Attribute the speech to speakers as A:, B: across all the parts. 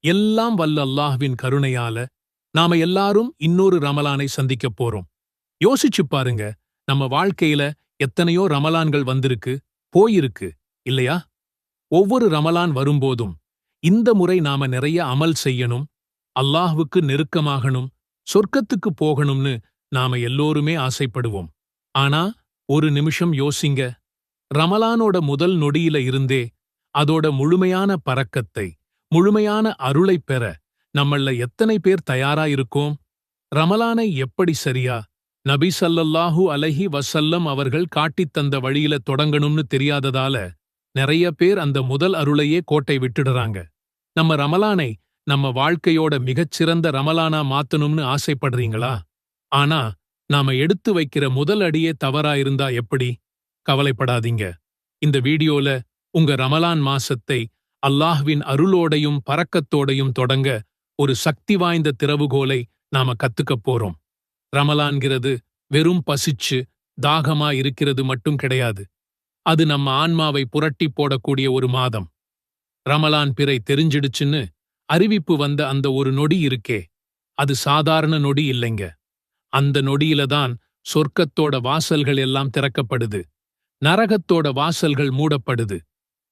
A: எல்லாம் வல்ல அல்லாஹ்வின் கருணையால நாம எல்லாரும் இன்னொரு ரமலானை சந்திக்கப் போறோம். யோசிச்சு பாருங்க, நம்ம வாழ்க்கையில எத்தனையோ ரமலான்கள் வந்திருக்கு, போயிருக்கு, இல்லையா? ஒவ்வொரு ரமலான் வரும்போதும் இந்த முறை நாம நிறைய அமல் செய்யணும், அல்லாஹ்வுக்கு நெருக்கமாகணும், சொர்க்கத்துக்கு போகணும்னு நாம எல்லோருமே ஆசைப்படுவோம். ஆனா ஒரு நிமிஷம் யோசிங்க, ரமலானோட முதல் நொடியில இருந்தே அதோட முழுமையான பரக்கத்தை, முழுமையான அருளைப் பெற நம்மள எத்தனை பேர் தயாரா இருக்கோம்? ரமலானை எப்படி சரியா நபி ஸல்லல்லாஹு அலைஹி வஸல்லம் அவர்கள் காட்டித் தந்த வழியில தொடங்கணும்னு தெரியாததால நிறைய பேர் அந்த முதல் அருளையே கோட்டை விட்டுடுறாங்க. நம்ம ரமலானை நம்ம வாழ்க்கையோட மிகச்சிறந்த ரமலானா மாத்தணும்னு ஆசைப்படுறீங்களா? ஆனா நாம எடுத்து வைக்கிற முதல் அடியே தவறா இருந்தா எப்படி? கவலைப்படாதீங்க. இந்த வீடியோல உங்க ரமலான் மாசத்தை அல்லாஹ்வின் அருளோடையும் பரக்கத்தோடையும் தொடங்க ஒரு சக்தி வாய்ந்த திறவுகோலை நாம கத்துக்கப் போறோம். ரமலான்கிறது வெறும் பசிச்சு தாகமா இருக்கிறது மட்டும் கிடையாது. அது நம்ம ஆன்மாவை புரட்டி போடக்கூடிய ஒரு மாதம். ரமலான் பிறை தெரிஞ்சிடுச்சுன்னு அறிவிப்பு வந்த அந்த ஒரு நொடி இருக்கே, அது சாதாரண நொடி இல்லைங்க. அந்த நொடியில தான் சொர்க்கத்தோட வாசல்கள் எல்லாம் திறக்கப்படுது, நரகத்தோட வாசல்கள் மூடப்படுது,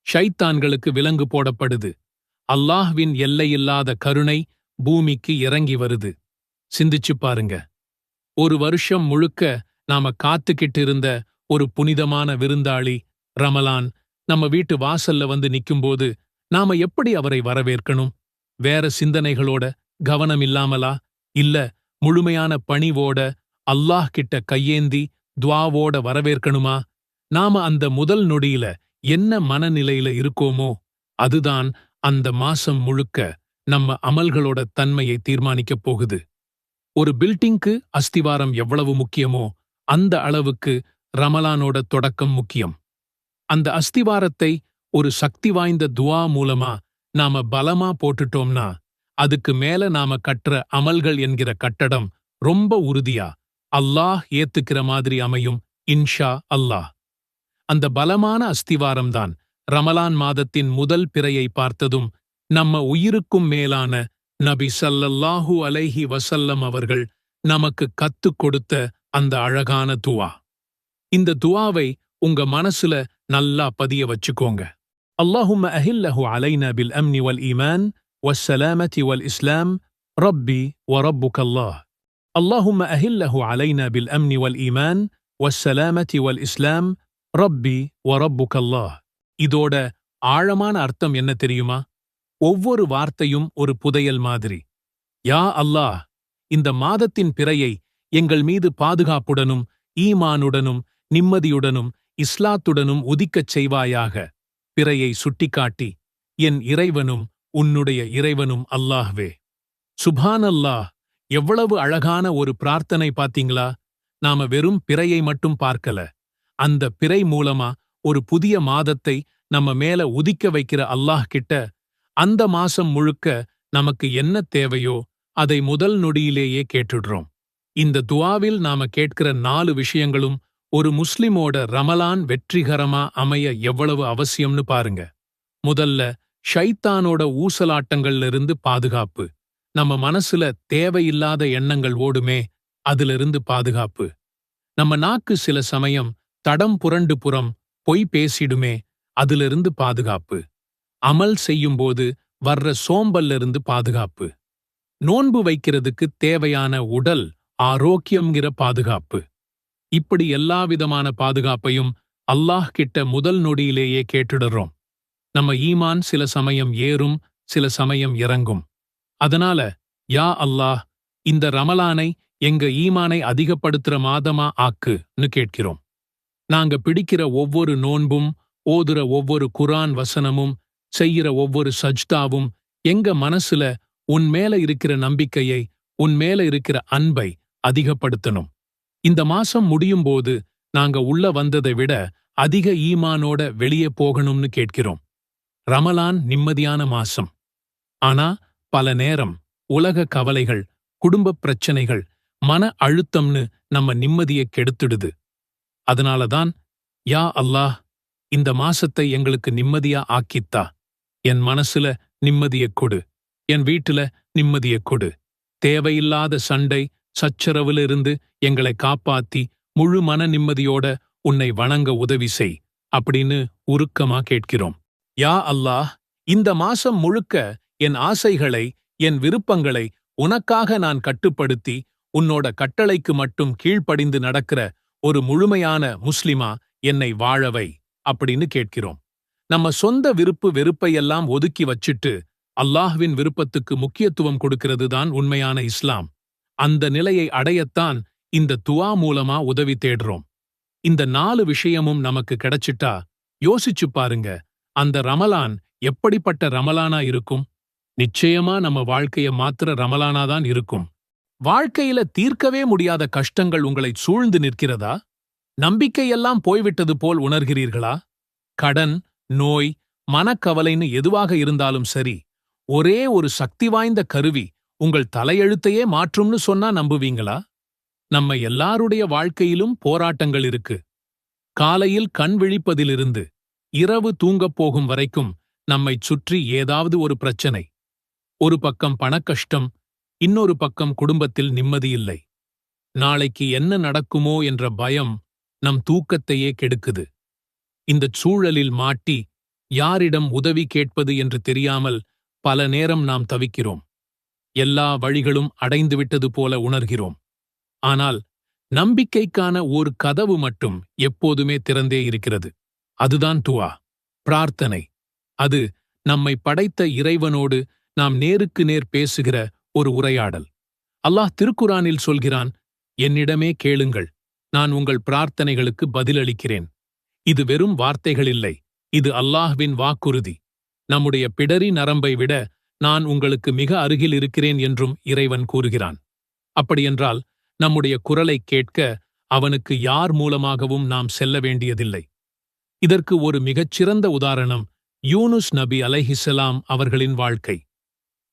A: ஷைத்தான்களுக்கு விலங்கு போடப்படுது, அல்லாஹ்வின் எல்லையில்லாத கருணை பூமிக்கு இறங்கி வருது. சிந்திச்சு பாருங்க, ஒரு வருஷம் முழுக்க நாம காத்துக்கிட்டு இருந்த ஒரு புனிதமான விருந்தாளி ரமலான் நம்ம வீட்டு வாசல்ல வந்து நிக்கும்போது நாம எப்படி அவரை வரவேற்கணும்? வேற சிந்தனைகளோட, கவனம் இல்லாமலா? இல்ல முழுமையான பணிவோட, அல்லாஹ் கிட்ட கையேந்தி துஆவோட வரவேற்கணுமா? நாம அந்த முதல் நொடியில என்ன மனநிலையில இருக்கோமோ அதுதான் அந்த மாசம் முழுக்க நம்ம அமல்களோட தன்மையை தீர்மானிக்கப் போகுது. ஒரு பில்டிங்க்கு அஸ்திவாரம் எவ்வளவு முக்கியமோ அந்த அளவுக்கு ரமலானோட தொடக்கம் முக்கியம். அந்த அஸ்திவாரத்தை ஒரு சக்தி வாய்ந்த துஆ மூலமா நாம பலமா போட்டுட்டோம்னா, அதுக்கு மேல நாம கற்ற அமல்கள் என்கிற கட்டடம் ரொம்ப உறுதியா அல்லாஹ் ஏத்துக்கிற மாதிரி அமையும், இன்ஷா அல்லாஹ். அந்த பலமான அஸ்திவாரம்தான் ரமலான் மாதத்தின் முதல் பிறையை பார்த்ததும் நம்ம உயிருக்கும் மேலான நபி ஸல்லல்லாஹு அலைஹி வஸல்லம் அவர்கள் நமக்கு கத்துக் கொடுத்த அந்த அழகான துஆ. இந்த துஆவை உங்க மனசுல நல்லா பதிய வச்சுக்கோங்க. அல்லாஹும்ம அஹில்லஹு அலைனா பில் அம்னி வல் ஈமான் வஸ்ஸலாமதி வல் இஸ்லாம் ரப்பி வ ரப்புக்கல்லாஹ். அல்லாஹும்ம அஹில்லஹு அலைனா பில் அம்னி வல் ஈமான் வஸ்ஸலாமதி வல் இஸ்லாம் ரப்பி வ ரப்புக்கல்லாஹ். இதோட ஆழமான அர்த்தம் என்ன தெரியுமா? ஒவ்வொரு வார்த்தையும் ஒரு புதையல் மாதிரி. யா அல்லாஹ், இந்த மாதத்தின் பிறையை எங்கள் மீது பாதுகாப்புடனும், ஈமானுடனும், நிம்மதியுடனும், இஸ்லாத்துடனும் உதிக்கச் செய்வாயாக. பிறையை சுட்டிக்காட்டி, என் இறைவனும் உன்னுடைய இறைவனும் அல்லாஹ்வே. சுப்ஹானல்லாஹ், எவ்வளவு அழகான ஒரு பிரார்த்தனை பாத்தீங்களா? நாம வெறும் பிறையை மட்டும் பார்க்கல, அந்த பிறை மூலமா ஒரு புதிய மாதத்தை நம்ம மேல உதிக்க வைக்கிற அல்லாஹ் கிட்ட அந்த மாசம் முழுக்க நமக்கு என்ன தேவையோ அதை முதல் நொடியிலேயே கேட்டுடுறோம். இந்த துஆவில் நாம கேட்கிற 4 விஷயங்களும் ஒரு முஸ்லிமோட ரமலான் வெற்றிகரமா அமைய எவ்வளவு அவசியம்னு பாருங்க. முதல்ல, ஷைத்தானோட ஊசலாட்டங்கள்ல இருந்து பாதுகாப்பு. நம்ம மனசுல தேவையில்லாத எண்ணங்கள் ஓடுமே, அதிலிருந்து பாதுகாப்பு. நம்ம நாக்கு சில சமயம் தடம் புரண்டு பொய் பேசிடுமே, அதிலிருந்து பாதுகாப்பு. அமல் செய்யும்போது வர்ற சோம்பல்ல இருந்து பாதுகாப்பு. நோன்பு வைக்கிறதுக்கு தேவையான உடல் ஆரோக்கியம்ங்கிற பாதுகாப்பு. இப்படி எல்லாவிதமான பாதுகாப்பையும் அல்லாஹ் கிட்ட முதல் நொடியிலேயே கேட்டுடுறோம். நம்ம ஈமான் சில சமயம் ஏறும், சில சமயம் இறங்கும். அதனால, யா அல்லாஹ், இந்த ரமலானை எங்க ஈமானை அதிகப்படுத்துற மாதமா ஆக்குன்னு கேட்கிறோம். நாங்க பிடிக்கிற ஒவ்வொரு நோன்பும், ஓதுற ஒவ்வொரு குர்ஆன் வசனமும், செய்கிற ஒவ்வொரு சஜ்தாவும் எங்க மனசுல உன் மேல இருக்கிற நம்பிக்கையை, உன் மேல இருக்கிற அன்பை அதிகப்படுத்தணும். இந்த மாசம் முடியும்போது நாங்க உள்ள வந்ததை விட அதிக ஈமானோட வெளியே போகணும்னு கேட்கிறோம். ரமலான் நிம்மதியான மாசம். ஆனா பல நேரம் உலக கவலைகள், குடும்பப் பிரச்சனைகள், மன அழுத்தம்னு நம்ம நிம்மதியை கெடுத்துடுது. அதனாலதான், யா அல்லாஹ், இந்த மாசத்தை எங்களுக்கு நிம்மதியா ஆக்கித்தா. என் மனசுல நிம்மதியைக் கொடு. என் வீட்டுல நிம்மதியை கொடு. தேவையில்லாத சண்டை சச்சரவிலிருந்து எங்களை காப்பாத்தி முழு மன நிம்மதியோட உன்னை வணங்க உதவி செய் அப்படின்னு உருக்கமா கேட்கிறோம். யா அல்லாஹ், இந்த மாசம் முழுக்க என் ஆசைகளை, என் விருப்பங்களை உனக்காக நான் கட்டுப்படுத்தி உன்னோட கட்டளைக்கு மட்டும் கீழ்ப்படிந்து நடக்கிற ஒரு முழுமையான முஸ்லிமா என்னை வாழவை அப்படின்னு கேட்கிறோம். நம்ம சொந்த விருப்பு வெறுப்பையெல்லாம் ஒதுக்கி வச்சிட்டு அல்லாஹ்வின் விருப்பத்துக்கு முக்கியத்துவம் கொடுக்கிறது தான் உண்மையான இஸ்லாம். அந்த நிலையை அடையத்தான் இந்த துஆ மூலமா உதவி தேடுறோம். இந்த 4 விஷயமும் நமக்கு கிடைச்சிட்டா யோசிச்சு பாருங்க, அந்த ரமலான் எப்படிப்பட்ட ரமலானா இருக்கும்? நிச்சயமா நம்ம வாழ்க்கைய மாத்திர ரமலானாதான் இருக்கும். வாழ்க்கையில தீர்க்கவே முடியாத கஷ்டங்கள் உங்களை சூழ்ந்து நிற்கிறதா? நம்பிக்கையெல்லாம் போய்விட்டது போல் உணர்கிறீர்களா? கடன், நோய், மனக்கவலைன்னு எதுவாக இருந்தாலும் சரி, ஒரே ஒரு சக்தி வாய்ந்த கருவி உங்கள் தலையெழுத்தையே மாற்றும்னு சொன்னா நம்புவீங்களா? நம்ம எல்லாருடைய வாழ்க்கையிலும் போராட்டங்கள் இருக்கு. காலையில் கண் விழிப்பதிலிருந்து இரவு தூங்கப் போகும் வரைக்கும் நம்மைச் சுற்றி ஏதாவது ஒரு பிரச்சனை. ஒரு பக்கம் பணக்கஷ்டம், இன்னொரு பக்கம் குடும்பத்தில் நிம்மதியில்லை. நாளைக்கு என்ன நடக்குமோ என்ற பயம் நம் தூக்கத்தையே கெடுக்குது. இந்தச் சூழலில் மாட்டி யாரிடம் உதவி கேட்பது என்று தெரியாமல் பல நேரம் நாம் தவிக்கிறோம். எல்லா வழிகளும் அடைந்துவிட்டது போல உணர்கிறோம். ஆனால் நம்பிக்கைக்கான ஒரு கதவு மட்டும் எப்போதுமே திறந்தே இருக்கிறது. அதுதான் துஆ, பிரார்த்தனை. அது நம்மை படைத்த இறைவனோடு நாம் நேருக்கு நேர் பேசுகிற ஒரு உரையாடல். அல்லாஹ் திருக்குரானில் சொல்கிறான், என்னிடமே கேளுங்கள், நான் உங்கள் பிரார்த்தனைகளுக்கு பதிலளிக்கிறேன். இது வெறும் வார்த்தைகளில்லை, இது அல்லாஹ்வின் வாக்குறுதி. நம்முடைய பிடரி நரம்பை விட நான் உங்களுக்கு மிக அருகில் இருக்கிறேன் என்றும் இறைவன் கூறுகிறான். அப்படியென்றால் நம்முடைய குரலை கேட்க அவனுக்கு யார் மூலமாகவும் நாம் செல்ல வேண்டியதில்லை. இதற்கு ஒரு மிகச்சிறந்த உதாரணம் யூனுஸ் நபி அலைஹிஸ்ஸலாம் அவர்களின் வாழ்க்கை.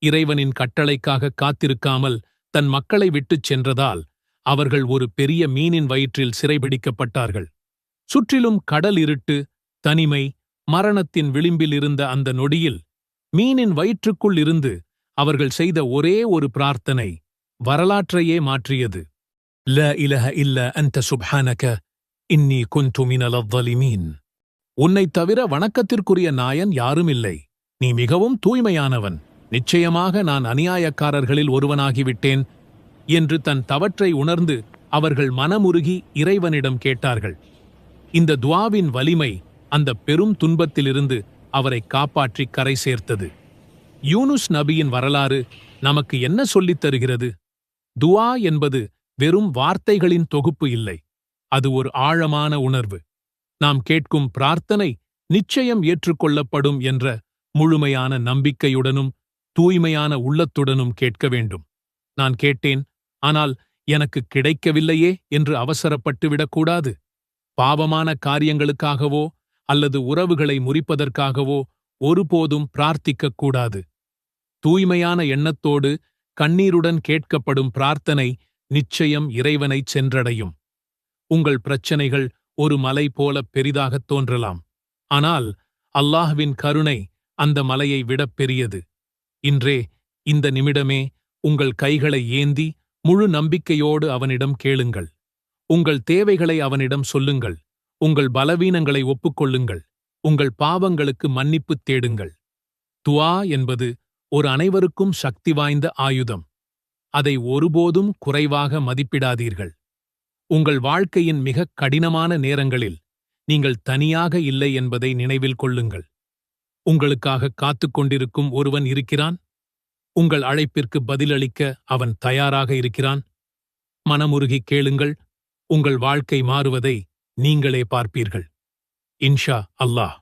A: இறைவனின் கட்டளைக்காக காத்திருக்காமல் தன் மக்களை விட்டுச் சென்றதால் அவர்கள் ஒரு பெரிய மீனின் வயிற்றில் சிறைபிடிக்கப்பட்டார்கள். சுற்றிலும் கடல் இருட்டு, தனிமை, மரணத்தின் விளிம்பில் இருந்த அந்த நொடியில் மீனின் வயிற்றுக்குள் இருந்து அவர்கள் செய்த ஒரே ஒரு பிரார்த்தனை வரலாற்றையே மாற்றியது. லா இலஹ இல்லா அன்த சுப்ஹானக இன்னி குன்து மினல் ظالمين. உன்னைத் தவிர வணக்கத்திற்குரிய நாயன் யாரும் இல்லை. நீ மிகவும் தூய்மையானவன். நிச்சயமாக நான் அநியாயக்காரர்களில் ஒருவனாகிவிட்டேன் என்று தன் தவற்றை உணர்ந்து அவர்கள் மனமுருகி இறைவனிடம் கேட்டார்கள். இந்த துஆவின் வலிமை அந்த பெரும் துன்பத்திலிருந்து அவரை காப்பாற்றி கரை சேர்த்தது. யூனுஸ் நபியின் வரலாறு நமக்கு என்ன சொல்லித் தருகிறது? துஆ என்பது வெறும் வார்த்தைகளின் தொகுப்பு இல்லை, அது ஒரு ஆழமான உணர்வு. நாம் கேட்கும் பிரார்த்தனை நிச்சயம் ஏற்றுக்கொள்ளப்படும் என்ற முழுமையான நம்பிக்கையுடனும் தூய்மையான உள்ளத்துடனும் கேட்க வேண்டும். நான் கேட்டேன், ஆனால் எனக்கு கிடைக்கவில்லையே என்று அவசரப்பட்டு விடக்கூடாது. பாவமான காரியங்களுக்காகவோ அல்லது உறவுகளை முறிப்பதற்காகவோ ஒருபோதும் பிரார்த்திக்கக் கூடாது. தூய்மையான எண்ணத்தோடு கண்ணீருடன் கேட்கப்படும் பிரார்த்தனை நிச்சயம் இறைவனைச் சென்றடையும். உங்கள் பிரச்சனைகள் ஒரு மலை போல பெரிதாகத் தோன்றலாம், ஆனால் அல்லாஹ்வின் கருணை அந்த மலையை விடப் பெரியது. இன்றே, இந்த நிமிடமே உங்கள் கைகளை ஏந்தி முழு நம்பிக்கையோடு அவனிடம் கேளுங்கள். உங்கள் தேவைகளை அவனிடம் சொல்லுங்கள். உங்கள் பலவீனங்களை ஒப்புக்கொள்ளுங்கள். உங்கள் பாவங்களுக்கு மன்னிப்புத் தேடுங்கள். துஆ என்பது ஒரு அனைவருக்கும் சக்தி வாய்ந்த ஆயுதம். அதை ஒருபோதும் குறைவாக மதிப்பிடாதீர்கள். உங்கள் வாழ்க்கையின் மிகக் கடினமான நேரங்களில் நீங்கள் தனியாக இல்லை என்பதை நினைவில் கொள்ளுங்கள். உங்களுக்காக காத்துக் கொண்டிருக்கும் ஒருவன் இருக்கிறான். உங்கள் அழைப்பிற்கு பதிலளிக்க அவன் தயாராக இருக்கிறான். மனமுருகிக் கேளுங்கள். உங்கள் வாழ்க்கை மாறுவதை நீங்களே பார்ப்பீர்கள். இன்ஷா அல்லாஹ்.